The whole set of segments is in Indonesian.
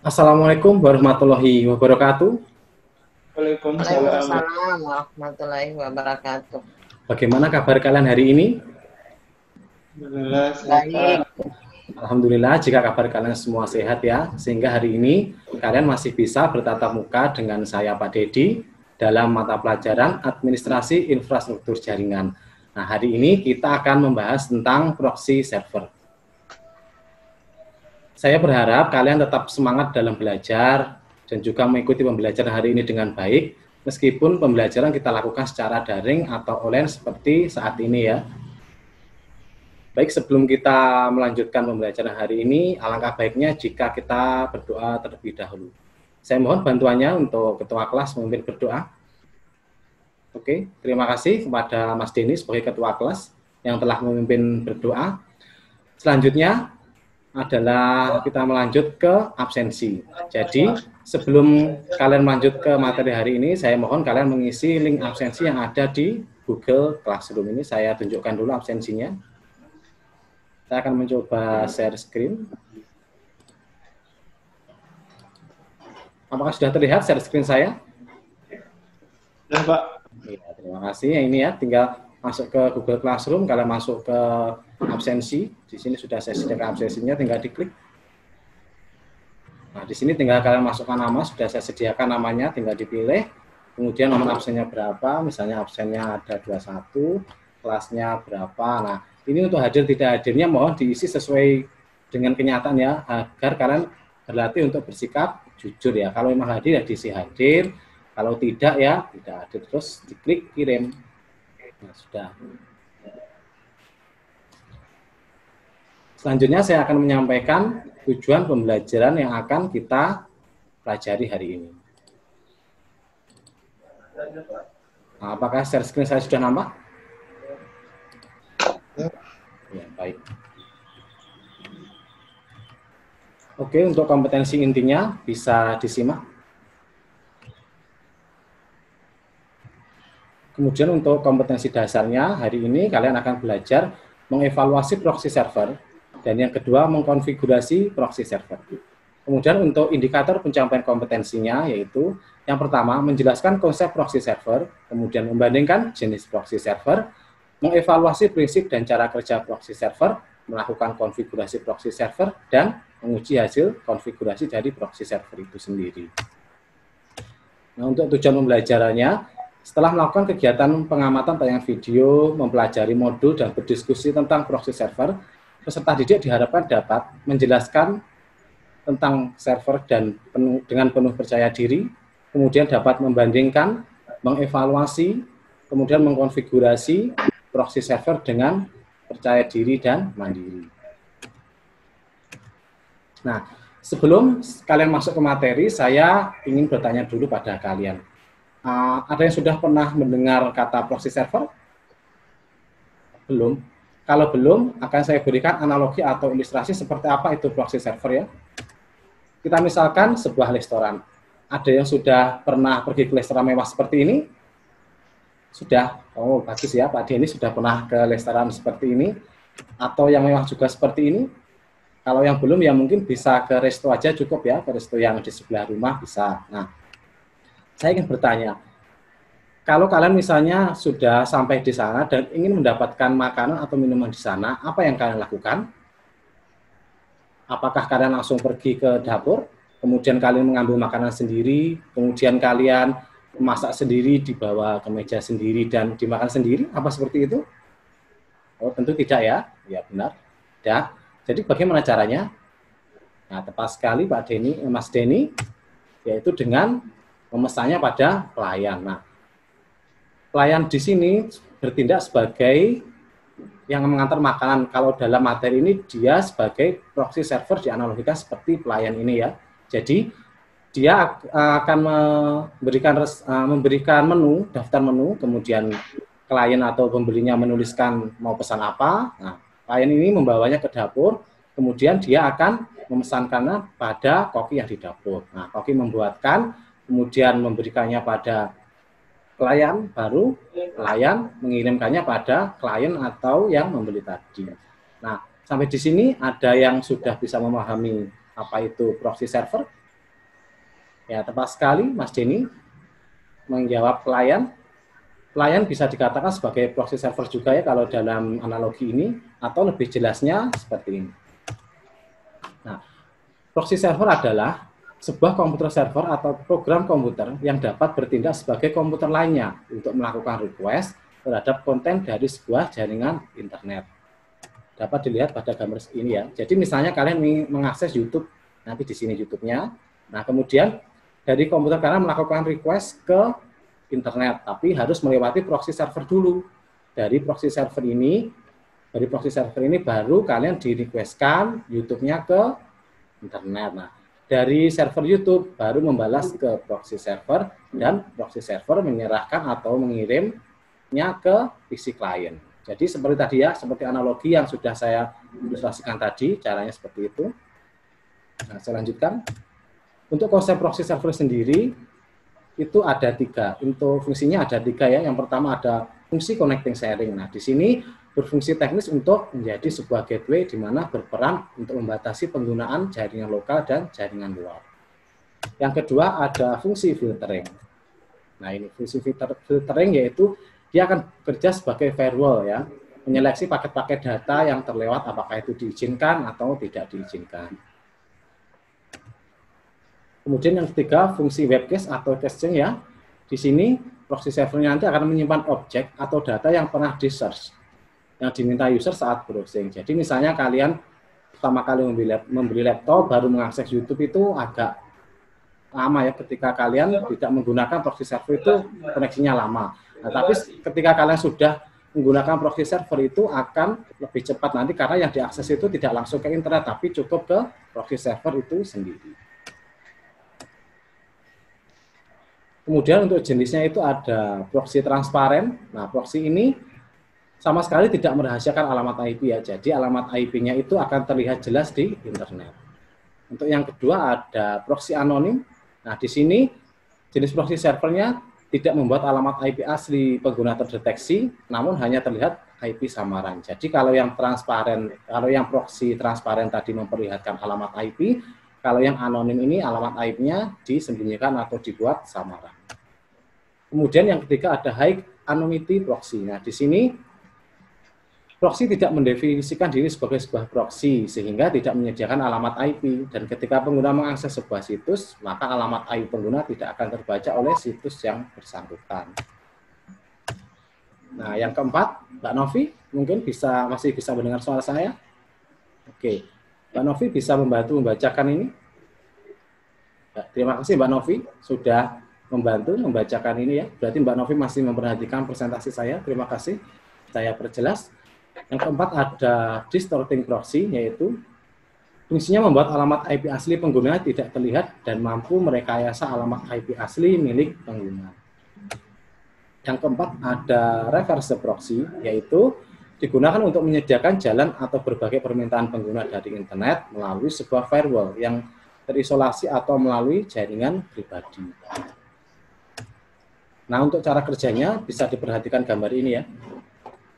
Assalamualaikum warahmatullahi wabarakatuh. Waalaikumsalam. Waalaikumsalam warahmatullahi wabarakatuh. Bagaimana kabar kalian hari ini? Alhamdulillah Baik. sehat. Alhamdulillah jika kabar kalian semua sehat ya, sehingga hari ini kalian masih bisa bertatap muka dengan saya Pak Dedi dalam mata pelajaran Administrasi Infrastruktur Jaringan. Nah, hari ini kita akan membahas tentang proxy server. Saya berharap kalian tetap semangat dalam belajar dan juga mengikuti pembelajaran hari ini dengan baik, meskipun pembelajaran kita lakukan secara daring atau online seperti saat ini ya. Baik, sebelum kita melanjutkan pembelajaran hari ini, alangkah baiknya jika kita berdoa terlebih dahulu. Saya mohon bantuannya untuk ketua kelas memimpin berdoa. Oke, terima kasih kepada Mas Denny sebagai ketua kelas yang telah memimpin berdoa. Selanjutnya adalah kita melanjut ke absensi. Jadi sebelum kalian melanjut ke materi hari ini, saya mohon kalian mengisi link absensi yang ada di Google Classroom ini. Saya tunjukkan dulu absensinya. Saya akan mencoba share screen. Apakah sudah terlihat share screen saya? Ya, Pak. Ya, terima kasih. Ini ya, tinggal masuk ke Google Classroom, kalian masuk ke absensi. Di sini sudah saya sediakan absensinya, tinggal diklik. Nah, di sini tinggal kalian masukkan nama, sudah saya sediakan namanya, tinggal dipilih. Kemudian nomor absennya berapa, misalnya absennya ada 21, kelasnya berapa. Nah, ini untuk hadir tidak hadirnya mohon diisi sesuai dengan kenyataan ya, agar kalian berlatih untuk bersikap jujur ya. Kalau memang hadir ya diisi hadir, kalau tidak ya tidak hadir, terus diklik kirim. Nah, sudah. Selanjutnya saya akan menyampaikan tujuan pembelajaran yang akan kita pelajari hari ini. Nah, apakah share screen saya sudah nampak? Ya, baik. Oke, untuk kompetensi intinya bisa disimak. Kemudian untuk kompetensi dasarnya, hari ini kalian akan belajar mengevaluasi proxy server, dan yang kedua mengkonfigurasi proxy server. Kemudian untuk indikator pencapaian kompetensinya, yaitu yang pertama menjelaskan konsep proxy server, kemudian membandingkan jenis proxy server, mengevaluasi prinsip dan cara kerja proxy server, melakukan konfigurasi proxy server, dan menguji hasil konfigurasi dari proxy server itu sendiri. Nah, untuk tujuan pembelajarannya, setelah melakukan kegiatan pengamatan tayangan video, mempelajari modul, dan berdiskusi tentang proxy server, peserta didik diharapkan dapat menjelaskan tentang server dengan penuh percaya diri, kemudian dapat membandingkan, mengevaluasi, kemudian mengkonfigurasi proxy server dengan percaya diri dan mandiri. Nah, sebelum kalian masuk ke materi, saya ingin bertanya dulu pada kalian. Ada yang sudah pernah mendengar kata proxy server? Belum? Kalau belum, akan saya berikan analogi atau ilustrasi seperti apa itu proxy server ya. Kita misalkan sebuah restoran. Ada yang sudah pernah pergi ke restoran mewah seperti ini? Sudah? Oh, bagus ya, Pak Denny sudah pernah ke restoran seperti ini. Atau yang mewah juga seperti ini? Kalau yang belum, ya mungkin bisa ke resto aja cukup ya, ke resto yang di sebelah rumah bisa. Nah, saya ingin bertanya, kalau kalian misalnya sudah sampai di sana dan ingin mendapatkan makanan atau minuman di sana, apa yang kalian lakukan? Apakah kalian langsung pergi ke dapur, kemudian kalian mengambil makanan sendiri, kemudian kalian memasak sendiri, dibawa ke meja sendiri, dan dimakan sendiri? Apa seperti itu? Oh, tentu tidak ya. Ya, benar. Tidak. Jadi bagaimana caranya? Nah, tepat sekali Pak Denny, Mas Denny, yaitu dengan memesannya pada pelayan. Nah, pelayan di sini bertindak sebagai yang mengantar makanan. Kalau dalam materi ini dia sebagai proxy server dianalogikan seperti pelayan ini ya. Jadi dia akan memberikan menu, daftar menu, kemudian klien atau pembelinya menuliskan mau pesan apa. Nah, klien ini membawanya ke dapur, kemudian dia akan memesankannya pada koki yang di dapur. Nah, koki membuatkan, kemudian memberikannya pada klien, baru klien mengirimkannya pada klien atau yang membeli tadi. Nah, sampai di sini ada yang sudah bisa memahami apa itu proxy server? Ya, tepat sekali Mas Denny menjawab klien. Klien bisa dikatakan sebagai proxy server juga ya kalau dalam analogi ini, atau lebih jelasnya seperti ini. Nah, proxy server adalah sebuah komputer server atau program komputer yang dapat bertindak sebagai komputer lainnya untuk melakukan request terhadap konten dari sebuah jaringan internet. Dapat dilihat pada gambar ini ya. Jadi misalnya kalian ingin mengakses YouTube, nanti di sini YouTube-nya. Nah, kemudian dari komputer kalian melakukan request ke internet, tapi harus melewati proxy server dulu. Dari proxy server ini baru kalian di-requestkan YouTube-nya ke internet. Nah, dari server YouTube baru membalas ke proxy server, dan proxy server menyerahkan atau mengirimnya ke PC client. Jadi seperti tadi ya, seperti analogi yang sudah saya ilustrasikan tadi, caranya seperti itu. Nah, saya lanjutkan. Untuk konsep proxy server sendiri, itu ada 3. Untuk fungsinya ada 3 ya. Yang pertama ada fungsi connecting sharing. Nah, di sini berfungsi teknis untuk menjadi sebuah gateway di mana berperan untuk membatasi penggunaan jaringan lokal dan jaringan luar. Yang kedua ada fungsi filtering. Nah, ini fungsi filtering yaitu dia akan bekerja sebagai firewall ya, menyeleksi paket-paket data yang terlewat apakah itu diizinkan atau tidak diizinkan. Kemudian yang ketiga, fungsi web cache atau caching ya. Di sini proxy servernya nanti akan menyimpan objek atau data yang pernah di-search, yang diminta user saat browsing. Jadi misalnya kalian pertama kali membeli laptop, baru mengakses YouTube itu agak lama ya, ketika kalian tidak menggunakan proxy server itu koneksinya lama. Nah, tapi ketika kalian sudah menggunakan proxy server itu akan lebih cepat nanti karena yang diakses itu tidak langsung ke internet, tapi cukup ke proxy server itu sendiri. Kemudian untuk jenisnya itu ada proxy transparan. Nah, proxy ini sama sekali tidak merahasiakan alamat IP ya. Jadi alamat IP-nya itu akan terlihat jelas di internet. Untuk yang kedua ada proxy anonim. Nah, di sini jenis proxy servernya tidak membuat alamat IP asli pengguna terdeteksi, namun hanya terlihat IP samaran. Jadi kalau yang transparan, kalau yang proxy transparan tadi memperlihatkan alamat IP, kalau yang anonim ini alamat IP-nya disembunyikan atau dibuat samaran. Kemudian yang ketiga ada high anonymity proxy. Nah, di sini proxy tidak mendefinisikan diri sebagai sebuah proxy sehingga tidak menyediakan alamat IP, dan ketika pengguna mengakses sebuah situs, maka alamat IP pengguna tidak akan terbaca oleh situs yang bersangkutan. Nah, yang keempat, Mbak Novi mungkin masih bisa mendengar suara saya? Oke. Mbak Novi bisa membantu membacakan ini? Ya, terima kasih Mbak Novi sudah membantu membacakan ini ya. Berarti Mbak Novi masih memperhatikan presentasi saya. Terima kasih. Saya perjelas. Yang keempat ada distorting proxy, yaitu fungsinya membuat alamat IP asli pengguna tidak terlihat dan mampu merekayasa alamat IP asli milik pengguna. Yang keempat ada reverse proxy, yaitu digunakan untuk menyediakan jalan atau berbagai permintaan pengguna dari internet melalui sebuah firewall yang terisolasi atau melalui jaringan pribadi. Nah, untuk cara kerjanya bisa diperhatikan gambar ini ya.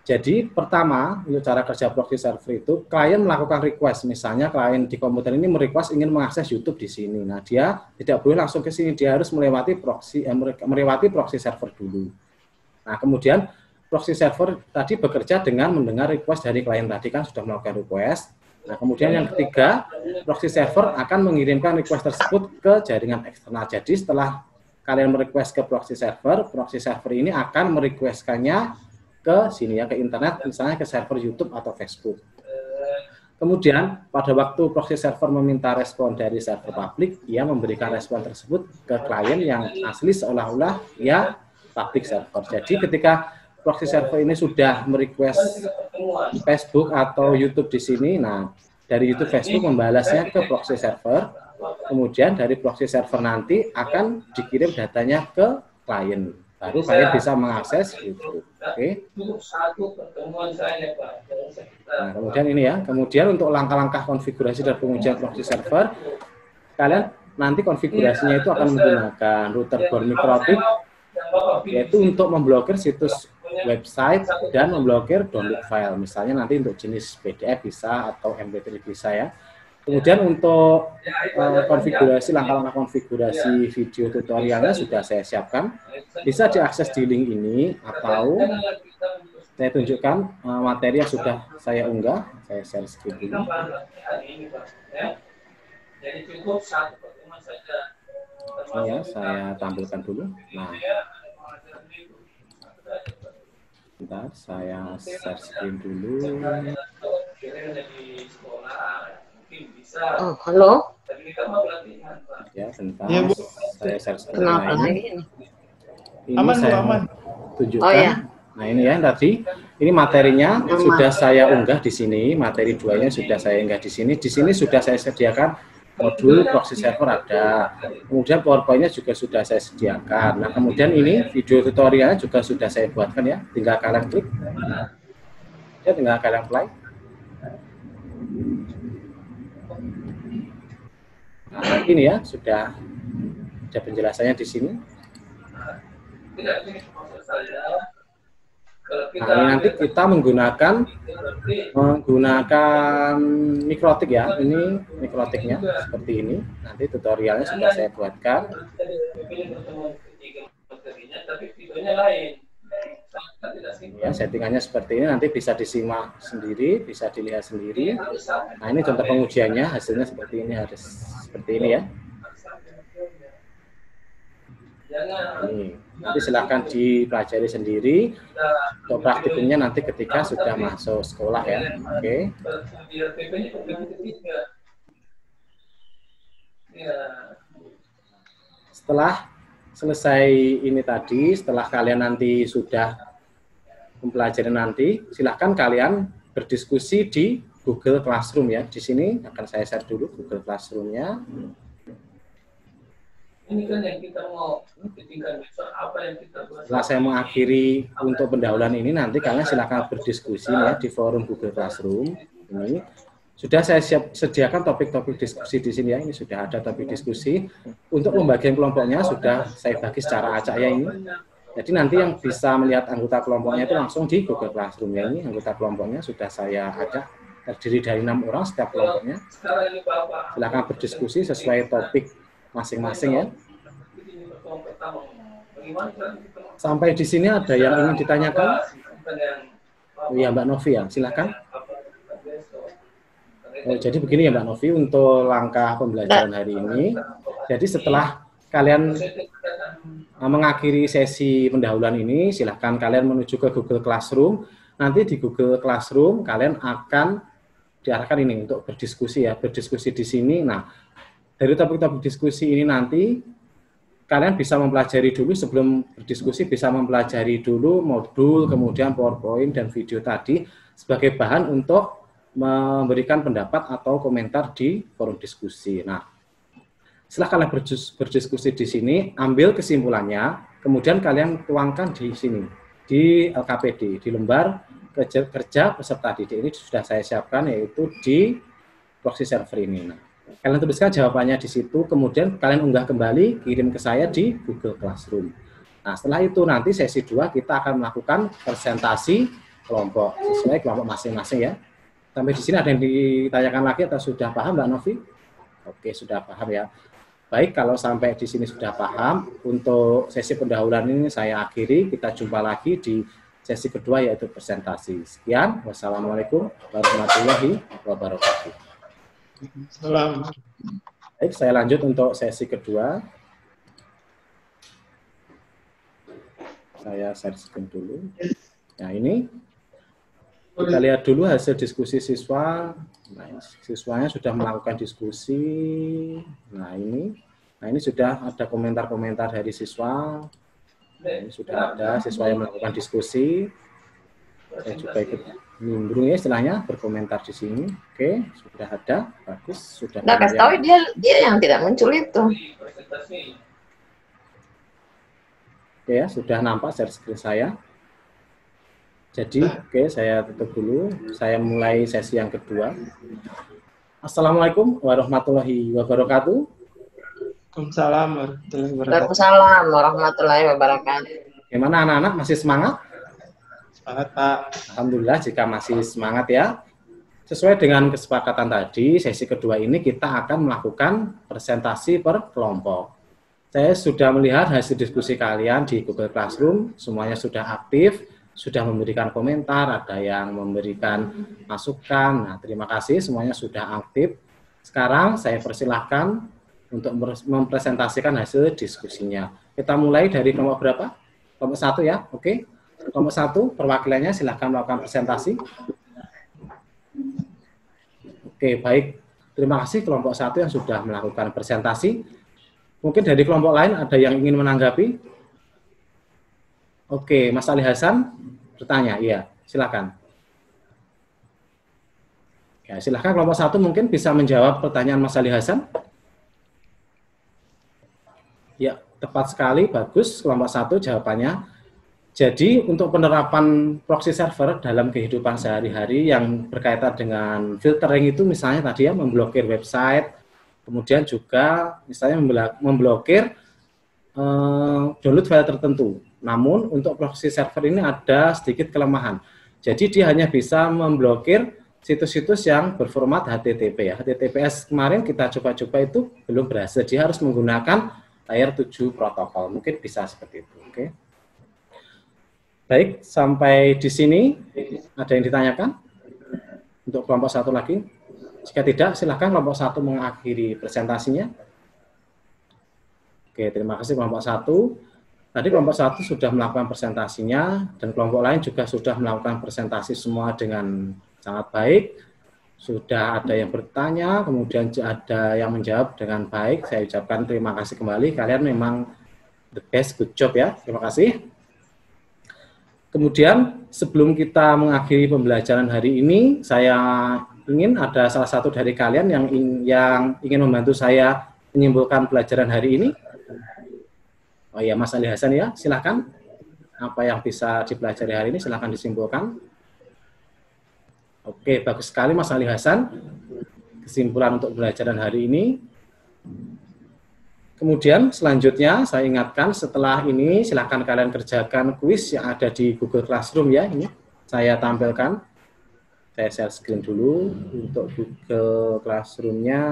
Jadi pertama, untuk cara kerja proxy server itu, klien melakukan request. Misalnya klien di komputer ini merequest ingin mengakses YouTube di sini. Nah, dia tidak boleh langsung ke sini, dia harus melewati proxy server dulu. Nah, kemudian proxy server tadi bekerja dengan mendengar request dari klien tadi, kan sudah melakukan request. Nah, kemudian yang ketiga, proxy server akan mengirimkan request tersebut ke jaringan eksternal. Jadi setelah kalian merequest ke proxy server ini akan merequestkannya ke sini ya, ke internet, misalnya ke server YouTube atau Facebook. Kemudian pada waktu proxy server meminta respon dari server publik, ia memberikan respon tersebut ke klien yang asli seolah-olah ia public server. Jadi ketika proxy server ini sudah merequest Facebook atau YouTube di sini, nah dari YouTube Facebook membalasnya ke proxy server, kemudian dari proxy server nanti akan dikirim datanya ke klien. Baru kalian bisa mengakses YouTube. Oke. Nah, kemudian ini ya. Kemudian untuk langkah-langkah konfigurasi dan pengujian proxy server, kalian nanti konfigurasinya itu akan menggunakan router born mikrotik, yaitu untuk memblokir situs website dan memblokir download file. Misalnya nanti untuk jenis PDF bisa atau MP3 bisa ya. Kemudian untuk konfigurasi, langkah-langkah konfigurasi video tutorialnya sudah saya siapkan. Bisa diakses di link ini atau saya tunjukkan materi yang sudah saya unggah. Saya share screen dulu. Ini ya, saya tampilkan dulu. Nah, bentar, saya share screen dulu. Oh, halo. Ya, bentar. Ya, Bu. Saya share screen. Kenapa Nah, lagi? ini Aman, Bu, saya aman. tunjukkan. Oh, ya. Nah, ini ya tadi. Ini materinya sudah saya unggah di sini. Materi 2-nya sudah saya unggah di sini. Di sini sudah saya sediakan modul proxy server ada. Kemudian PowerPoint-nya juga sudah saya sediakan. Nah, kemudian ini video tutorialnya juga sudah saya buatkan ya. Tinggal kalian klik. Ya, tinggal kalian play. Nah, ini ya sudah ada penjelasannya di sini. Nah, ini nanti kita menggunakan mikrotik ya. Ini mikrotiknya seperti ini. Nanti tutorialnya sudah saya buatkan. Ya, settingannya seperti ini. Nanti bisa disimak sendiri, bisa dilihat sendiri. Nah, ini contoh pengujiannya, hasilnya seperti ini, harus seperti ini ya. Ini. Nanti silakan dipelajari sendiri. Untuk praktikumnya nanti ketika sudah masuk sekolah ya. Oke. Setelah selesai ini tadi, setelah kalian nanti sudah mempelajari nanti, silahkan kalian berdiskusi di Google Classroom ya. Di sini akan saya share dulu Google Classroom-nya. Ini kan yang kita mau ketinggalan besok, apa yang kita buat. Setelah saya mengakhiri untuk pendahuluan ini, nanti kalian silakan berdiskusi ya di forum Google Classroom. Ini sudah saya sediakan topik-topik diskusi di sini ya. Ini sudah ada topik diskusi. Untuk pembagian kelompoknya sudah saya bagi secara acak ya ini. Jadi nanti yang bisa melihat anggota kelompoknya itu langsung di Google Classroom ya. Ini anggota kelompoknya sudah saya ajak, terdiri dari 6 orang setiap kelompoknya. Silakan berdiskusi sesuai topik masing-masing ya. Sampai di sini ada yang ingin ditanyakan? Oh iya Mbak Novi ya, silakan. Oh, jadi begini ya Mbak Novi untuk langkah pembelajaran hari ini. Jadi setelah kalian mengakhiri sesi pendahuluan ini, silahkan kalian menuju ke Google Classroom. Nanti di Google Classroom kalian akan diarahkan ini untuk berdiskusi ya, berdiskusi di sini. Nah, dari topik-topik diskusi ini nanti kalian bisa mempelajari dulu sebelum berdiskusi, bisa mempelajari dulu modul, kemudian PowerPoint dan video tadi sebagai bahan untuk memberikan pendapat atau komentar di forum diskusi. Nah, setelah kalian berdiskusi di sini, ambil kesimpulannya, kemudian kalian tuangkan di sini, di LKPD, di lembar kerja peserta didik. Ini sudah saya siapkan, yaitu di proxy server ini. Nah, kalian tuliskan jawabannya di situ, kemudian kalian unggah kembali, kirim ke saya di Google Classroom. Nah, setelah itu nanti sesi 2 kita akan melakukan presentasi kelompok, sesuai kelompok masing-masing ya. Sampai di sini ada yang ditanyakan lagi atau sudah paham Mbak Novi? Oke, sudah paham ya. Baik, kalau sampai di sini sudah paham, untuk sesi pendahuluan ini saya akhiri, kita jumpa lagi di sesi kedua yaitu presentasi. Sekian, wassalamualaikum warahmatullahi wabarakatuh. Salam. Baik, saya lanjut untuk sesi kedua. Saya share screen dulu. Nah, ini kita lihat dulu hasil diskusi siswa. Nah, siswanya sudah melakukan diskusi. Nah, ini sudah ada komentar-komentar dari siswa. Nah, ini sudah ada siswa yang melakukan diskusi. Saya juga ikut nimbrung ya istilahnya, berkomentar di sini. Oke, sudah ada, bagus. Sudah. Nggak kasih tahu dia yang tidak muncul itu. Oke ya, sudah nampak share screen saya. Jadi, oke, saya tutup dulu. Saya mulai sesi yang kedua. Assalamualaikum warahmatullahi wabarakatuh. Waalaikumsalam warahmatullahi wabarakatuh. Waalaikumsalam warahmatullahi wabarakatuh. Gimana anak-anak, masih semangat? Semangat, Pak. Alhamdulillah jika masih semangat ya. sesuai dengan kesepakatan tadi, sesi kedua ini kita akan melakukan presentasi per kelompok. Saya sudah melihat hasil diskusi kalian di Google Classroom, semuanya sudah aktif, sudah memberikan komentar, ada yang memberikan masukan. Nah, terima kasih, semuanya sudah aktif. Sekarang saya persilahkan untuk mempresentasikan hasil diskusinya. Kita mulai dari kelompok berapa? Kelompok 1 ya, oke. Kelompok 1, perwakilannya silahkan melakukan presentasi. Oke, baik. Terima kasih kelompok 1 yang sudah melakukan presentasi. Mungkin dari kelompok lain ada yang ingin menanggapi? Oke, Mas Ali Hasan bertanya. Iya, silakan. Ya, silakan kelompok 1 mungkin bisa menjawab pertanyaan Mas Ali Hasan. Ya, tepat sekali, bagus. Kelompok 1 jawabannya. Jadi untuk penerapan proxy server dalam kehidupan sehari-hari yang berkaitan dengan filtering itu misalnya tadi ya memblokir website, kemudian juga misalnya memblokir download file tertentu. Namun untuk proxy server ini ada sedikit kelemahan. Jadi dia hanya bisa memblokir situs-situs yang berformat HTTP ya. HTTPS kemarin kita coba-coba itu belum berhasil. Dia harus menggunakan layer 7 protokol. Mungkin bisa seperti itu. Oke. Baik, sampai di sini ada yang ditanyakan untuk kelompok 1 lagi? Jika tidak, silakan kelompok 1 mengakhiri presentasinya. Oke, terima kasih kelompok 1. Tadi kelompok 1 sudah melakukan presentasinya dan kelompok lain juga sudah melakukan presentasi semua dengan sangat baik. Sudah ada yang bertanya, kemudian ada yang menjawab dengan baik. Saya ucapkan terima kasih kembali. Kalian memang the best, good job ya. Terima kasih. Kemudian sebelum kita mengakhiri pembelajaran hari ini, saya ingin ada salah satu dari kalian yang ingin membantu saya menyimpulkan pelajaran hari ini. Oh ya, Mas Ali Hasan ya, silakan. Apa yang bisa dipelajari hari ini silakan disimpulkan. Oke, bagus sekali Mas Ali Hasan. Kesimpulan untuk pembelajaran hari ini. Kemudian selanjutnya saya ingatkan setelah ini silakan kalian kerjakan kuis yang ada di Google Classroom ya. Ini saya tampilkan. Saya share screen dulu untuk Google Classroom-nya.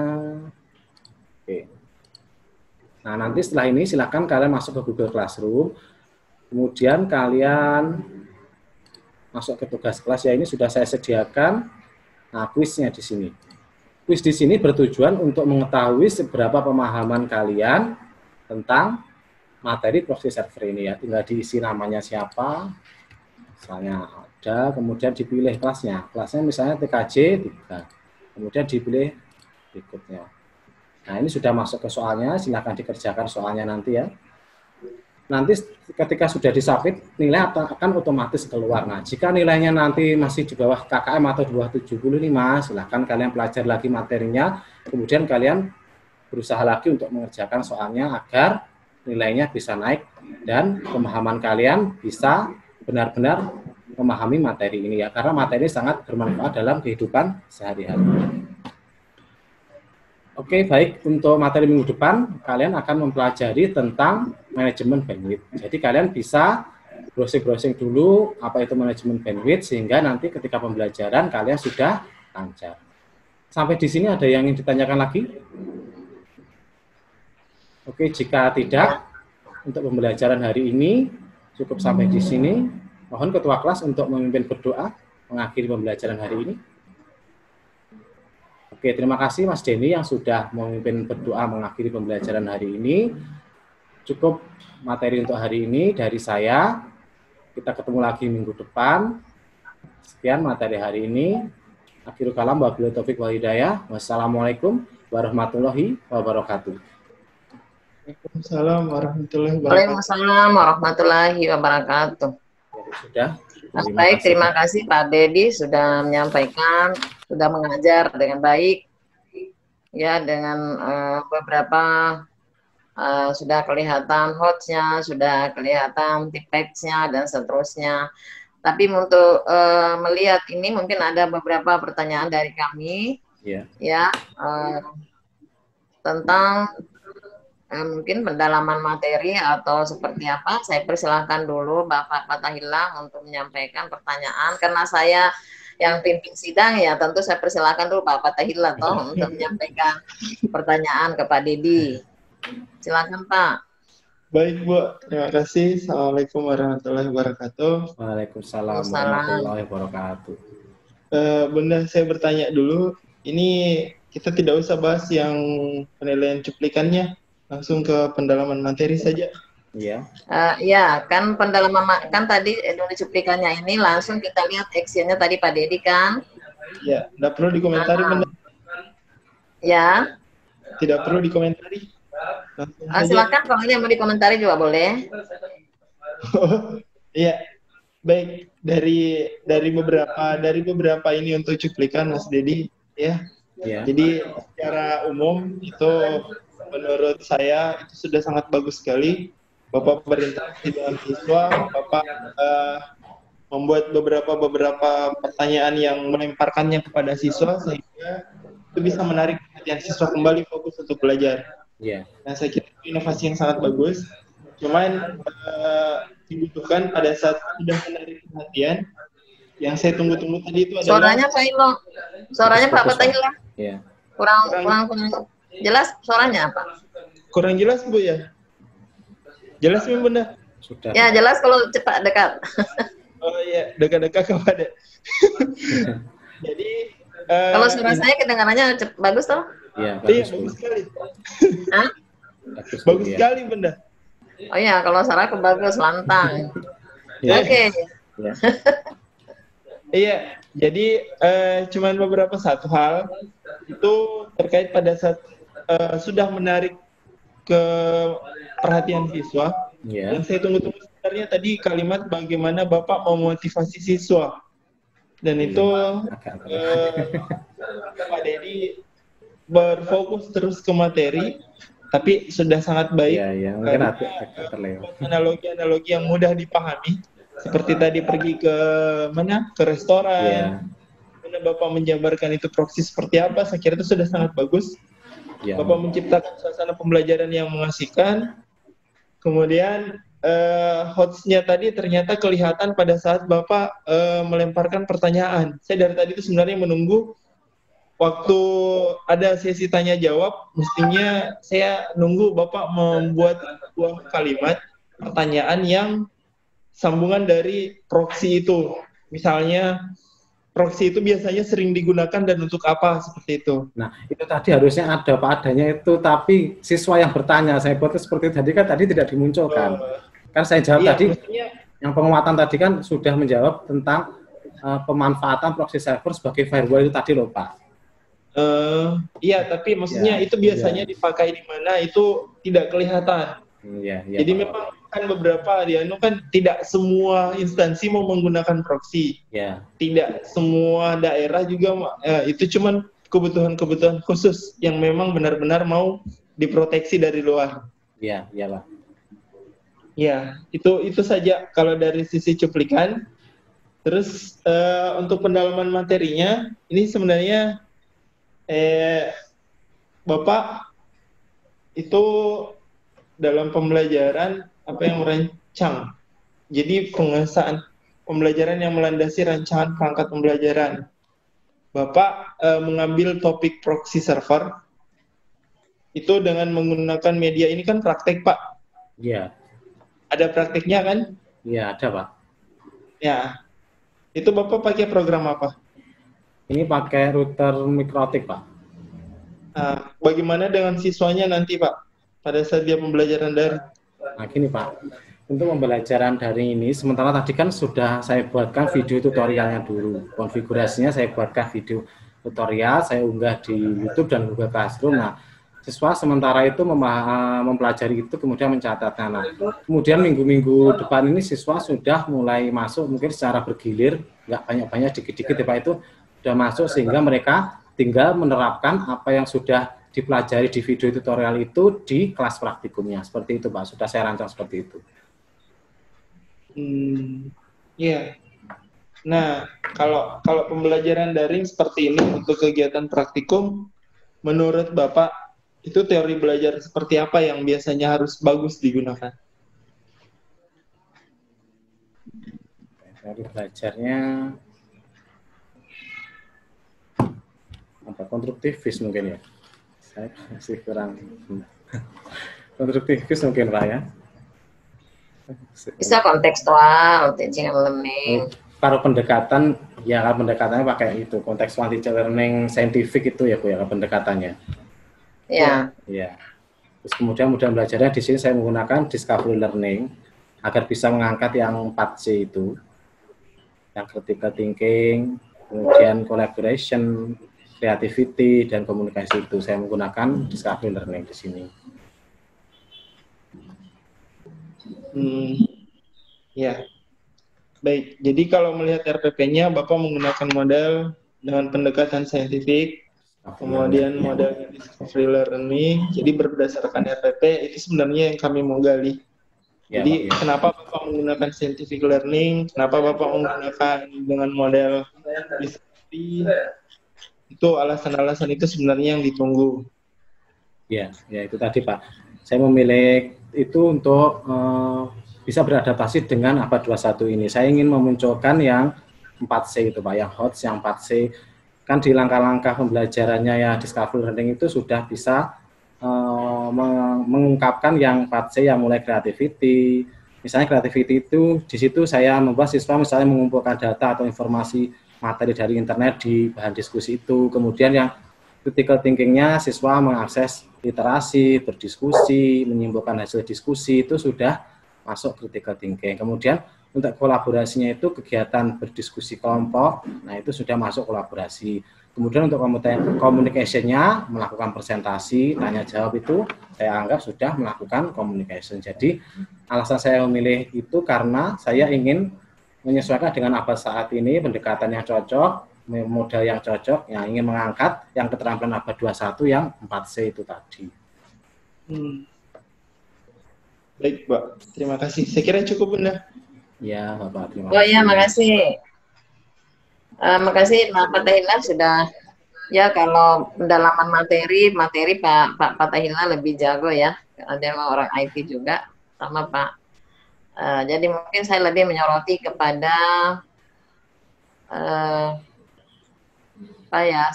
Oke. Nah, nanti setelah ini silakan kalian masuk ke Google Classroom. Kemudian kalian masuk ke tugas kelas ya. Ini sudah saya sediakan. Nah, kuisnya di sini. Kuis di sini bertujuan untuk mengetahui seberapa pemahaman kalian tentang materi proxy server ini ya. Tinggal diisi namanya siapa, misalnya ada, kemudian dipilih kelasnya. Kelasnya misalnya TKJ 3, kemudian dipilih berikutnya. Nah ini sudah masuk ke soalnya, silakan dikerjakan soalnya nanti ya. Nanti ketika sudah disubmit, nilai akan otomatis keluar. Nah, jika nilainya nanti masih di bawah KKM atau di bawah 75, silahkan kalian pelajari lagi materinya, kemudian kalian berusaha lagi untuk mengerjakan soalnya agar nilainya bisa naik dan pemahaman kalian bisa benar-benar memahami materi ini ya, karena materi sangat bermanfaat dalam kehidupan sehari-hari. Oke, baik. Untuk materi minggu depan, kalian akan mempelajari tentang manajemen bandwidth. Jadi kalian bisa browsing-browsing dulu apa itu manajemen bandwidth, sehingga nanti ketika pembelajaran kalian sudah lancar. Sampai di sini ada yang ingin ditanyakan lagi? Oke, jika tidak, untuk pembelajaran hari ini cukup sampai di sini. Mohon ketua kelas untuk memimpin berdoa mengakhiri pembelajaran hari ini. Oke, terima kasih Mas Denny yang sudah memimpin berdoa mengakhiri pembelajaran hari ini. Cukup materi untuk hari ini dari saya. Kita ketemu lagi minggu depan. Sekian materi hari ini. Akhirul kalam, wabillahi taufik wal hidayah. Wassalamualaikum warahmatullahi wabarakatuh. Waalaikumsalam warahmatullahi wabarakatuh. Waalaikumsalam warahmatullahi wabarakatuh. Sudah. Baik, terima kasih Pak Dedi sudah menyampaikan, sudah mengajar dengan baik, ya dengan beberapa sudah kelihatan hotsnya, sudah kelihatan tipexnya dan seterusnya. Tapi untuk melihat ini mungkin ada beberapa pertanyaan dari kami, ya tentang mungkin pendalaman materi atau seperti apa. Saya persilahkan dulu Bapak Fatahillah untuk menyampaikan pertanyaan, karena saya yang pimpin sidang ya tentu saya persilakan dulu Pak Fatahillah toh untuk menyampaikan pertanyaan ke Pak Dedi. Silakan Pak. Baik Bu, terima kasih. Assalamualaikum warahmatullahi wabarakatuh. Waalaikumsalam Waalaikumsalam. warahmatullahi wabarakatuh. Bunda, saya bertanya dulu. Ini kita tidak usah bahas yang penilaian cuplikannya, langsung ke pendalaman materi saja. Iya. Ya, kan pendalaman kan tadi dulu cuplikannya ini langsung kita lihat actionnya tadi Pak Dedi kan? Ya, tidak perlu dikomentari, Bunda. Ya. Tidak perlu dikomentari. Silakan kalau yang mau dikomentari juga boleh. Iya, baik dari beberapa ini untuk cuplikan Mas Dedi ya. Ya. Jadi secara umum itu menurut saya itu sudah sangat bagus sekali. Bapak berinteraksi dengan siswa, Bapak membuat beberapa pertanyaan yang melemparkannya kepada siswa sehingga itu bisa menarik perhatian siswa kembali fokus untuk belajar. Iya. Nah, saya kira itu inovasi yang sangat bagus. Cuman dibutuhkan pada saat sudah menarik perhatian, yang saya tunggu-tunggu tadi itu adalah Suaranya Pak Ilo, suaranya Pak Fatahillah. Iya. Kurang jelas suaranya apa? Kurang jelas Bu ya? Jelas Mi Bunda? Sudah. Ya jelas kalau cepat dekat. Oh iya, dekat-dekat kepada. Jadi Kalau suara saya kedengarannya bagus toh? Iya, iya, bagus. bagus sekali. Hah? Bagus Ya. sekali Bunda. Oh ya, kalau suara bagus, lantang. Iya. Oke. Iya. Iya, jadi cuman beberapa satu hal itu terkait pada saat sudah menarik ke perhatian siswa. Iya. Yang saya tunggu-tunggu sebenarnya tadi kalimat bagaimana Bapak memotivasi siswa. Dan itu Pak Dedi berfokus terus ke materi, tapi sudah sangat baik. Iya, iya. Mungkin agak terlewat. Analogi-analogi yang mudah dipahami, seperti tadi pergi ke mana? Ke restoran. Iya. Mana Bapak menjabarkan itu proksi seperti apa? Saya kira itu sudah sangat bagus. Iya. Bapak menciptakan suasana pembelajaran yang mengasihkan. Kemudian hotsnya tadi ternyata kelihatan pada saat Bapak melemparkan pertanyaan. Saya dari tadi itu sebenarnya menunggu waktu ada sesi tanya jawab, mestinya saya nunggu Bapak membuat sebuah kalimat pertanyaan yang sambungan dari proksi itu. Misalnya proksi itu biasanya sering digunakan dan untuk apa, seperti itu. Nah, itu tadi harusnya ada Pak adanya itu, tapi siswa yang bertanya, saya buat seperti tadi kan tadi tidak dimunculkan. Kan saya jawab Iya, tadi, mestinya, yang penguatan tadi kan sudah menjawab tentang pemanfaatan proxy server sebagai firewall itu tadi loh Pak. iya, tapi maksudnya itu biasanya dipakai di mana itu tidak kelihatan. Iya, iya. Jadi memang kan beberapa kan tidak semua instansi mau menggunakan proxy. Ya. Tidak semua daerah juga itu cuman kebutuhan-kebutuhan khusus yang memang benar-benar mau diproteksi dari luar. Iya, iya Pak. Ya, itu saja kalau dari sisi cuplikan. Terus untuk pendalaman materinya, ini sebenarnya Bapak itu dalam pembelajaran apa yang merancang. Jadi penguasaan pembelajaran yang melandasi rancangan perangkat pembelajaran. Bapak mengambil topik proxy server itu dengan menggunakan media ini kan praktek Pak. Iya. Ada prakteknya kan? Iya, ada Pak. Ya. Itu Bapak pakai program apa? Ini pakai router mikrotik Pak. Nah, bagaimana dengan siswanya nanti Pak? Pada saat dia pembelajaran daring? Nah gini Pak, untuk pembelajaran daring ini, sementara tadi kan sudah saya buatkan video tutorialnya dulu. Konfigurasinya saya buatkan video tutorial, saya unggah di YouTube dan Google Classroom. Nah, siswa sementara itu mempelajari itu kemudian mencatatnya. Nah, kemudian minggu-minggu depan ini siswa sudah mulai masuk mungkin secara bergilir, nggak banyak-banyak, dikit-dikit ya Pak, itu sudah masuk sehingga mereka tinggal menerapkan apa yang sudah dipelajari di video tutorial itu di kelas praktikumnya. Seperti itu Pak, sudah saya rancang seperti itu. Iya. Nah, kalau pembelajaran daring seperti ini untuk kegiatan praktikum, menurut Bapak itu teori belajar seperti apa yang biasanya harus bagus digunakan? Teori belajarnya apa konstruktivis mungkin ya. Saya masih kurang konstruktivis mungkin Pak ya. Bisa kontekstual teaching and learning. Kalau pendekatan ya, kalau pendekatannya pakai itu kontekstual teaching learning scientific itu ya Bu ya pendekatannya. Ya. Ya. Terus kemudian model belajarnya di sini saya menggunakan discovery learning agar bisa mengangkat yang 4C itu, yang critical thinking, kemudian collaboration, creativity, dan komunikasi itu. Saya menggunakan discovery learning di sini. Ya. Baik, jadi kalau melihat RPP-nya, Bapak menggunakan model dengan pendekatan saintifik, kemudian model discovery learning. Jadi berdasarkan RPP, itu sebenarnya yang kami mau gali. Ya, jadi Pak, ya. Kenapa Bapak menggunakan scientific learning, kenapa Bapak menggunakan dengan model discovery, itu alasan-alasan itu sebenarnya yang ditunggu. Ya, ya itu tadi Pak. Saya memilih itu untuk bisa beradaptasi dengan ABAD 21 ini. Saya ingin memunculkan yang 4C itu Pak, yang HOTS, yang 4C. Kan di langkah-langkah pembelajarannya ya discovery learning itu sudah bisa mengungkapkan yang 4C yang mulai creativity. Misalnya creativity itu di situ saya membuat siswa misalnya mengumpulkan data atau informasi materi dari internet di bahan diskusi itu. Kemudian yang critical thinking-nya siswa mengakses literasi, berdiskusi, menyimpulkan hasil diskusi itu sudah masuk critical thinking. Kemudian untuk kolaborasinya itu kegiatan berdiskusi kelompok, nah itu sudah masuk kolaborasi. Kemudian untuk communication-nya melakukan presentasi, tanya jawab itu saya anggap sudah melakukan communication. Jadi alasan saya memilih itu karena saya ingin menyesuaikan dengan apa saat ini, pendekatan yang cocok, modal yang cocok, yang ingin mengangkat yang keterampilan ABAD 21 yang 4C itu tadi. Baik, Pak. Terima kasih. Saya kira cukup, Bunda. Ya, Bapak. Terima kasih. Oh ya, makasih. Makasih Pak Fatahillah sudah, ya kalau pendalaman materi Pak Fatahillah lebih jago ya. Dia orang IT juga, sama Pak. Jadi mungkin saya lebih menyoroti kepada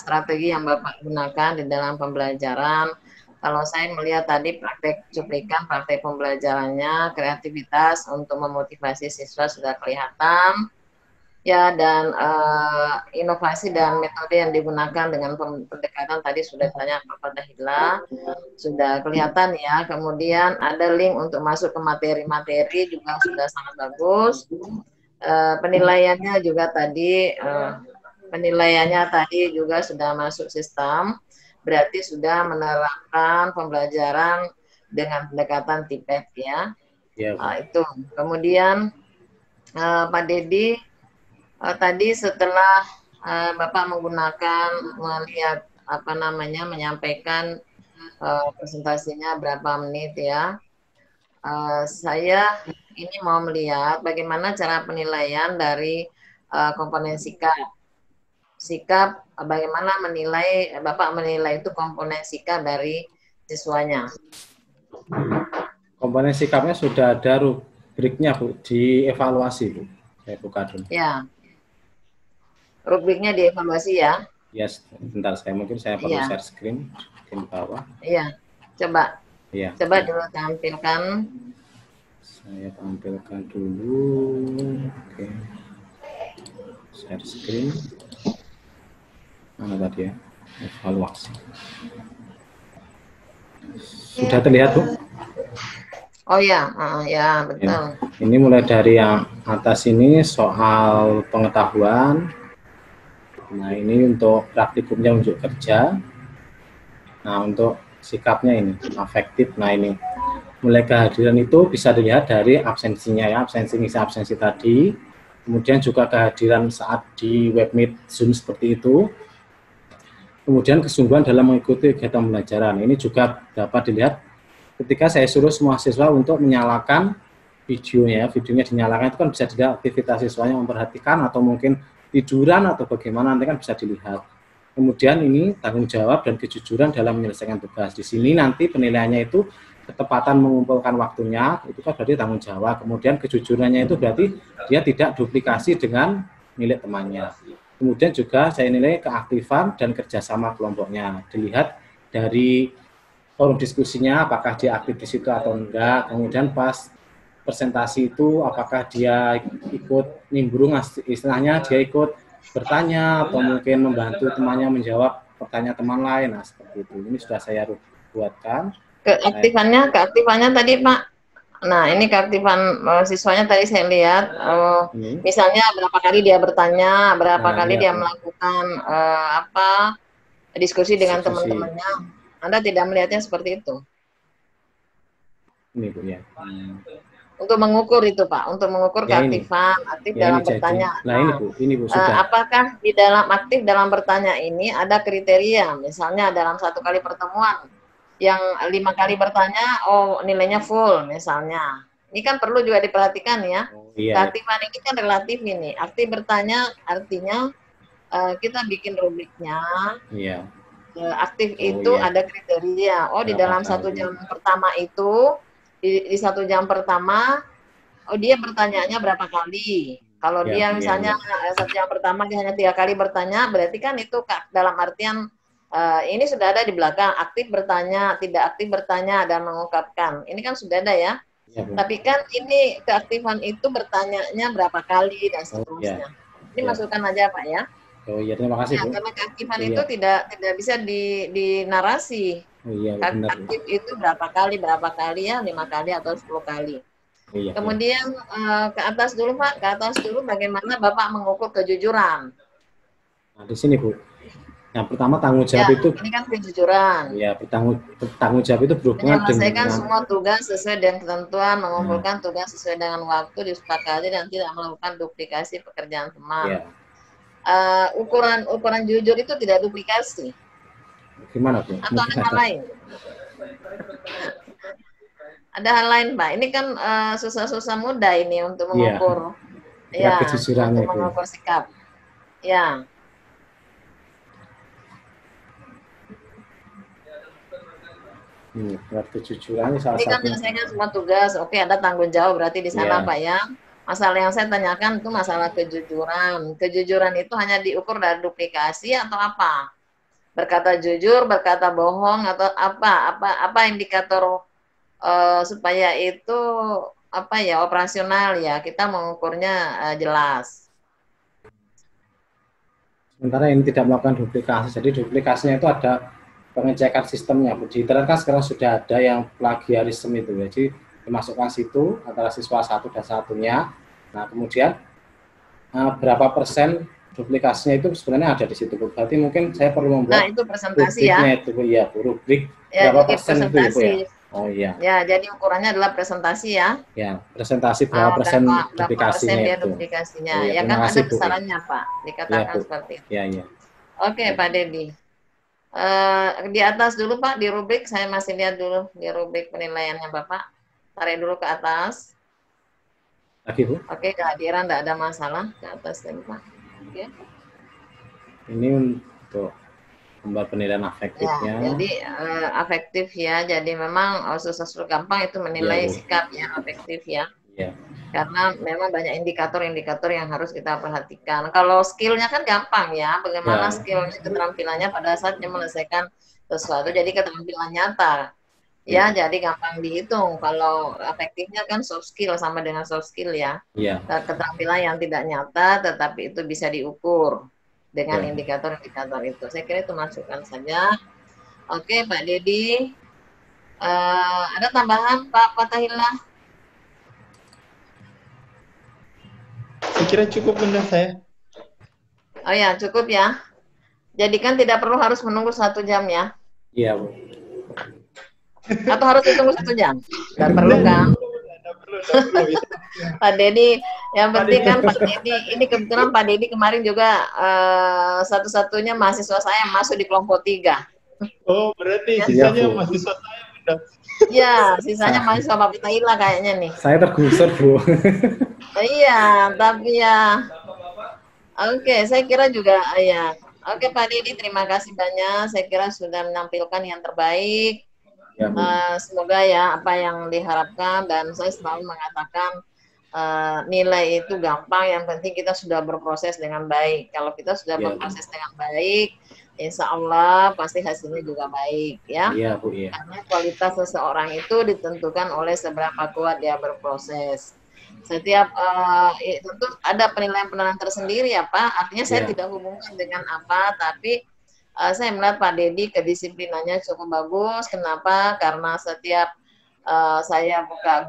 strategi yang Bapak gunakan di dalam pembelajaran. Kalau saya melihat tadi praktek cuplikan, praktek pembelajarannya, kreativitas untuk memotivasi siswa sudah kelihatan. Ya, dan inovasi dan metode yang digunakan dengan pendekatan tadi sudah ditanya Pak Fatahillah, sudah kelihatan ya. Kemudian ada link untuk masuk ke materi-materi juga sudah sangat bagus. Penilaiannya juga tadi, juga sudah masuk sistem. Berarti sudah menerapkan pembelajaran dengan pendekatan TIPET ya. Ya, Itu. Kemudian Pak Dedi, tadi setelah Bapak melihat menyampaikan presentasinya berapa menit ya. Saya ini mau melihat bagaimana cara penilaian dari komponen sikap, bagaimana Bapak menilai itu komponen sikap dari siswanya. Komponen sikapnya sudah ada rubriknya Bu, di evaluasi Bu. Saya buka dulu. Ya. Rubriknya dievaluasi ya. Yes, bentar saya perlu share screen di bawah. Iya. Coba. Iya. Coba dulu tampilkan. Saya tampilkan dulu. Oke. Share screen. Mana tadi ya? Evaluasi. Sudah terlihat Bu? Oh ya, ya betul. Ya. Ini mulai dari yang atas ini soal pengetahuan. Nah ini untuk praktikumnya unjuk kerja. Nah untuk sikapnya ini afektif. Nah ini mulai kehadiran itu bisa dilihat dari absensinya ya, absensi tadi. Kemudian juga kehadiran saat di webmeet Zoom seperti itu. Kemudian kesungguhan dalam mengikuti kegiatan pembelajaran. Ini juga dapat dilihat ketika saya suruh semua siswa untuk menyalakan videonya dinyalakan, itu kan bisa dilihat aktivitas siswanya memperhatikan atau mungkin tiduran atau bagaimana, nanti kan bisa dilihat. Kemudian ini tanggung jawab dan kejujuran dalam menyelesaikan tugas. Di sini nanti penilaiannya itu ketepatan mengumpulkan waktunya, itu kan berarti tanggung jawab. Kemudian kejujurannya itu berarti dia tidak duplikasi dengan milik temannya. Kemudian juga saya nilai keaktifan dan kerjasama kelompoknya. Dilihat dari forum diskusinya, apakah dia aktif di situ atau enggak. Kemudian pas presentasi itu, apakah dia ikut nimbrung, istilahnya dia ikut bertanya atau mungkin membantu temannya menjawab pertanyaan teman lain. Nah, seperti itu. Ini sudah saya buatkan. Keaktifannya tadi Pak. Nah, ini keaktifan siswanya tadi saya lihat, misalnya berapa kali dia bertanya, berapa kali dia melakukan diskusi dengan teman-temannya. Anda tidak melihatnya seperti itu? Ini Bu ya. Untuk mengukur itu Pak, untuk mengukur keaktifan, aktif dalam bertanya. Nah, ini Bu sudah. Apakah di dalam aktif dalam bertanya ini ada kriteria, misalnya dalam satu kali pertemuan, yang 5 kali bertanya, oh nilainya full misalnya. Ini kan perlu juga diperhatikan ya. Keaktifan ini kan relatif ini. Aktif bertanya artinya kita bikin rubriknya. Iya. Aktif itu ada kriteria. Oh di dalam 1 jam pertama itu, di 1 jam pertama, oh dia bertanyanya berapa kali. Kalau dia misalnya 1 jam pertama dia hanya 3 kali bertanya, berarti kan itu dalam artian ini sudah ada di belakang, aktif bertanya, tidak aktif bertanya, dan mengungkapkan. Ini kan sudah ada ya. Tapi kan ini keaktifan itu bertanyanya berapa kali dan seterusnya. Ini masukkan aja Pak ya. Oh iya, terima kasih Bu. Karena keaktifan itu tidak bisa dinarasi. Aktif itu berapa kali ya, 5 kali atau 10 kali. Kemudian ke atas dulu Pak, ke atas dulu bagaimana Bapak mengukur kejujuran. Nah, di sini Bu. Yang pertama tanggung jawab itu. Ini kan kejujuran. Ya, tanggung jawab itu berhubungan dengan menyelesaikan semua tugas sesuai dengan ketentuan, mengumpulkan tugas sesuai dengan waktu disepakati dan tidak melakukan duplikasi pekerjaan teman. Ukuran jujur itu tidak duplikasi. Gimana Bu? Atau ada hal lain? Ada hal lain Pak. Ini kan susah-susah mudah ini untuk mengukur. Kejujuran untuk mengukur sikap. Ya. Kejujuran salah ini kan menyelesaikan semua tugas. Oke, ada tanggung jawab berarti di sana Pak ya. Masalah yang saya tanyakan itu masalah kejujuran. Kejujuran itu hanya diukur dari duplikasi atau apa? Berkata jujur, berkata bohong atau apa indikator supaya itu operasional ya. Kita mengukurnya jelas. Sementara ini tidak melakukan duplikasi. Jadi duplikasinya itu ada pengecekan sistemnya. Di internet kan sekarang sudah ada yang plagiarisme itu. Jadi dimasukkan situ antara siswa satu dan satunya. Nah kemudian berapa persen duplikasinya itu sebenarnya ada di situ. Berarti mungkin saya perlu membuat. Nah itu presentasi ya. Itu ya, rubrik berapa persen itu ya Bu ya. Oh iya. Ya jadi ukurannya adalah presentasi ya. Ya presentasi berapa persen duplikasinya dia itu. Duplikasinya. Ya kan ada besarannya Pak. Dikatakan seperti itu. Iya. Oke Pak Dedi. Di atas dulu Pak, di rubrik saya masih lihat dulu di rubrik penilaiannya Bapak. Tarik dulu ke atas. Lagi Bu. Oke, kehadiran tidak ada masalah. Ke atas dulu Pak. Oke. Ini untuk gambar penilaian afektifnya. Ya, jadi afektif ya. Jadi memang susah gampang itu menilai sikap yang afektif ya. Iya. Karena memang banyak indikator-indikator yang harus kita perhatikan. Kalau skillnya kan gampang ya, bagaimana skillnya, keterampilannya pada saat dia menyelesaikan sesuatu, jadi keterampilan nyata. Ya, jadi gampang dihitung. Kalau efektifnya kan soft skill sama dengan soft skill ya. Keterampilan yang tidak nyata, tetapi itu bisa diukur dengan indikator-indikator itu. Saya kira itu masukan saja. Oke, Pak Dedi. Ada tambahan Pak Fatahillah? Saya kira cukup Bunda saya. Oh ya, cukup ya. Jadi kan tidak perlu harus menunggu 1 jam ya? Iya, Bu. Atau harus ditunggu 1 jam? Tidak perlu kan? Tidak perlu. Pak Dedi, yang penting kan Pak Dedi, ini kebetulan Pak Dedi kemarin juga satu-satunya mahasiswa saya yang masuk di kelompok 3. Oh, berarti sisanya mahasiswa saya Bunda. Iya, sisanya mahasiswa Pak Fatahillah kayaknya nih. Saya tergusur Bu. Iya, tapi ya. Oke, saya kira juga ya. Oke Pak Dedi, terima kasih banyak. Saya kira sudah menampilkan yang terbaik. Semoga ya apa yang diharapkan, dan saya selalu mengatakan nilai itu gampang, yang penting kita sudah berproses dengan baik. Kalau kita sudah berproses dengan baik, insya Allah pasti hasilnya juga baik, ya. Iya, Bu, ya. Karena kualitas seseorang itu ditentukan oleh seberapa kuat dia berproses. Setiap tentu ada penilaian-penilaian tersendiri ya Pak. Artinya saya tidak hubungkan dengan apa, tapi saya melihat Pak Dedi kedisiplinannya cukup bagus. Kenapa? Karena setiap saya buka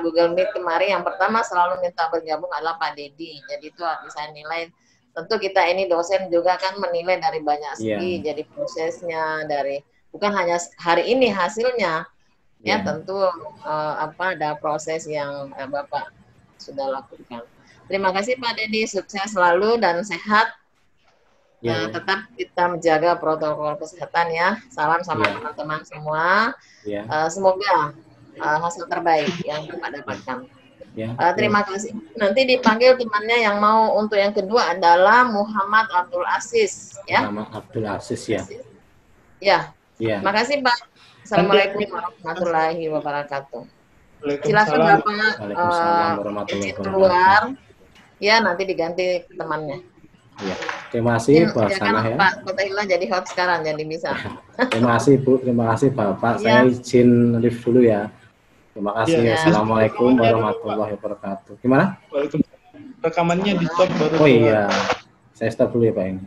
Google Meet kemarin, yang pertama selalu minta bergabung adalah Pak Dedi. Jadi itu harus saya nilai. Tentu kita ini dosen juga kan menilai dari banyak segi. Jadi prosesnya dari bukan hanya hari ini hasilnya, ya tentu ada proses yang Bapak sudah lakukan. Terima kasih Pak Dedi, sukses selalu dan sehat. Tetap kita menjaga protokol kesehatan ya. Salam sama teman-teman semua. Semoga hasil terbaik yang Bapak dapatkan. Terima kasih. Nanti dipanggil temannya yang mau untuk yang kedua adalah Muhammad Abdul Aziz. Ya. Muhammad Abdul Aziz ya. Ya. Terima kasih Pak. Assalamualaikum warahmatullahi wabarakatuh. Silakan Bapak keluar. Ya, nanti diganti temannya. Ya, terima kasih Bu Hasanah ya. Pak Fatahillah jadi hot sekarang, jadi bisa. Terima kasih Bu, terima kasih Bapak. Saya izin live dulu ya. Terima kasih. Assalamualaikum warahmatullahi wabarakatuh. Gimana? Rekamannya di stop baru. Oh iya, saya stop dulu ya Pak ini.